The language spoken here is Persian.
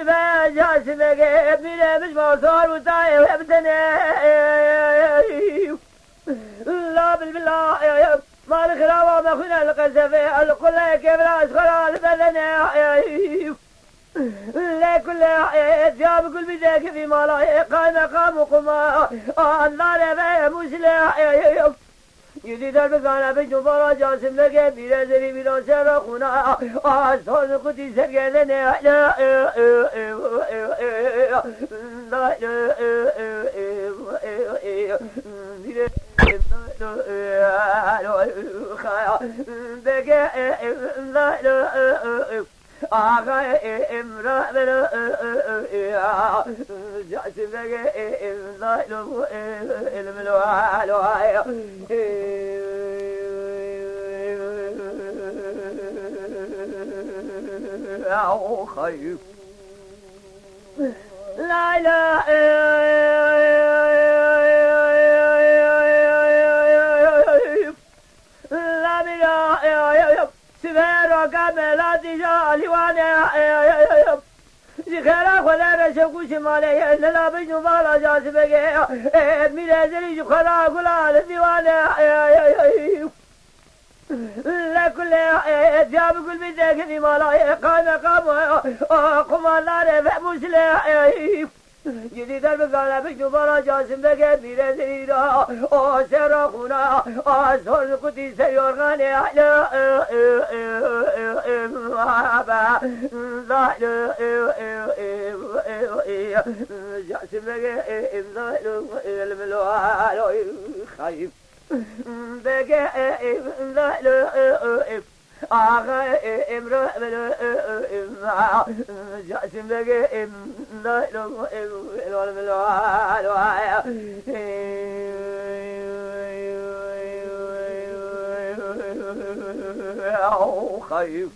سبا جاسمك ابني مش مصار وطاير وابتني لا بالله ما الخرابة ما خنا القذفة القلة كيف لا أسخر البدن لا كل ثياب كل بداك في مالا قام قامكما النار في مسلح يدي درب كان بجو برا جاسم لك بلا زري بلا سرخنا أصحاب قدي سرقنا لا آقا امرأ جاسم لك امضاء الملوى أو خيف لا لا لا بلا سفير كامل تجالي وانا زخرا خلا رشوق شمالي لا بجو بالا جاسبك ميلازري خلا خلا الديوانه لا كل جاب كل بدك في مالا قام النار مسلح جديد البقالة بجو بالا جاسم بك ميلازري سرخنا أصهر قدي سيورغاني جاسم بك امضاء الملوى خايف بك امضاء آقا امرأ جاسم لك امضاء الملوى خايف